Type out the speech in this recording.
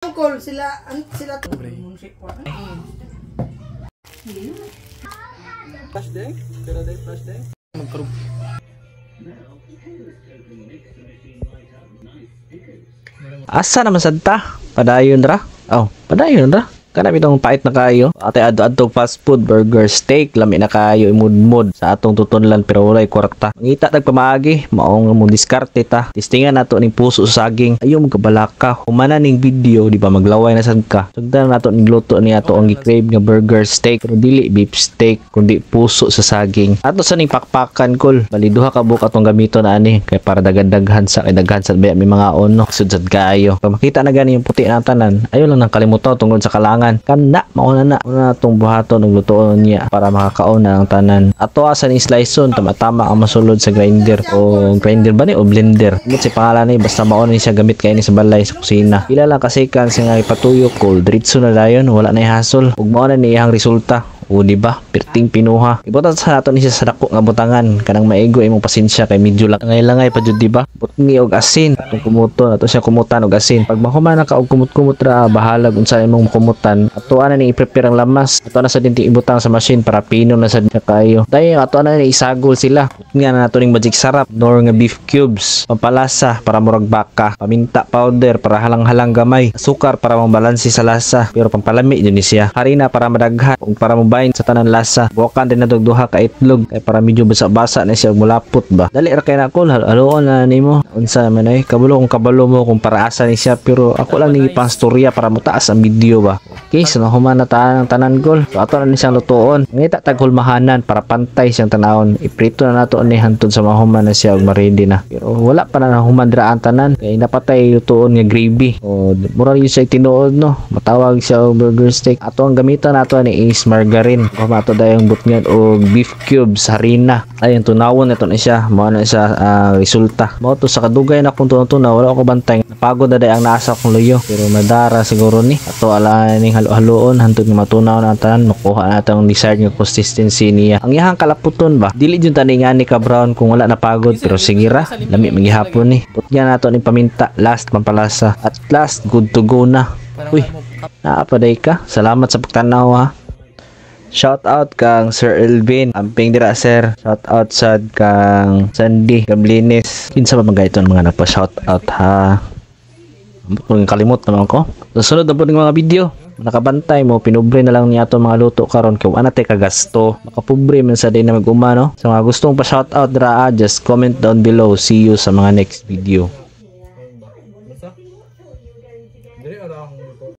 Uncle, sila Flash day? Pero day flash day? Magkarug. Asa naman sadta? Padayon ra? Oh, padayon ra. Kana bitong pait na kayo. Ate adto fast food, burger, steak, lami na kayo imudmod sa atong tutunlan pero walay kwarta. Mangita tag pamaagi, maong mo diskarte ta. Tistingan nato ning puso sa saging. Ayo mo kabalaka. Humana ning video, di ba maglaway na sad ka. Sugdan nato ning luto ni ato ang gi-crave nga burger, steak, pero dili beef steak, kundi puso sa saging. Ato sa ning pakpakan kol. Bali duha ka buok atong gamiton na ani kay para daghan-daghan sa kay daghan sa may mga ono. Sudsad kayo. Pag makita na gani yung puti na tanan, ayo lang nang kalimutan tungod sa kalangan. Kana mauna na tong buhaton ug lutoon niya para makakaon na ang tanan. Ato asa ni sliceon tama ang masulod sa grinder o grinder ba ni o blender. Mo si pangalan ni basta mao ni siya gamit kay ni sa balay sa kusina. Pila lang kasikan sa nga ipatuyok cold diretso na dayon wala na ihasol ug mao na ni iyang resulta. O di ba? Perting pinuha. Ibutan sa nato ni siya sa dako nga butangan. Kanang maigo imong pasensya kay medyo lang langay pa jud di ba? Butngi og asin. Atong kumuton ato siya kumutan og asin. Pag mahuman na ka og kumut-kumut ra bahalag unsa imong kumutan. Ato ana ni i-prepare ang lamas. Ato na sa dinti ibutang sa machine para pino na sa kayo. Dayon ato ana ni isagol sila. Nga na nato ning magic sarap nor nga beef cubes. Pampalasa para murag baka. Paminta powder para halang-halang gamay. Sukar para mambalansi sa lasa. Pero pampalami jud ni siya. Harina para madaghan ug para sa tanan lasa. Buwakan din na duha ka itlog kay para medyo basa-basa na siya mulapot ba. Dali ra kay nako haloon na nimo. Unsa man ay kabalo mo kung para asa ni siya pero ako lang ni pangstorya para mutaas ang video ba. Okay, so nahuman na tanan gol. So ato na ni siyang lutoon. Ngita tag hulmahanan para pantay siyang tanawon. Iprito na nato ni hantod sa mahuman na siya ug ma-ready na. Pero wala pa na nahuman dra ang tanan kay napatay lutoon nga gravy. O mura yun siya tinuod no. Matawag siya og burger steak. Ato ang gamitan nato ni is margarine. Kumato dayong butngan o beef cubes, harina. Ayun, tunawon ito na siya. Mao na siya resulta. Mao to sa kadugay na kung tunaw wala ko bantay. Napagod na day ang nasa kong luyo. Pero madara siguro ni. Ato ala ning halo-haloon hantod nga matunaw na tanan makuha na atong desired nga consistency niya. Ang iyang kalaputon ba? Dili jud tani nga ni ka brown kung wala napagod pero sige ra. Lami magihapon ni. Butngan nato ni paminta, last pampalasa. At last good to go na. Uy. Naapaday ka. Salamat sa pagtanaw ha. Shout out kang Sir Elvin amping dira sir. Shout out sad kang Sandy Gablines. Kinsa ba mga iton mga nagpa shout out ha. Kung kalimot naman ko. Susunod na po ng mga video. Nakabantay mo pinubre na lang niya ato mga luto karon kay ana tay kagasto. Makapubre man sa day na mag-uma no. Sa mga gustong pa shout out dira just comment down below. See you sa mga next video.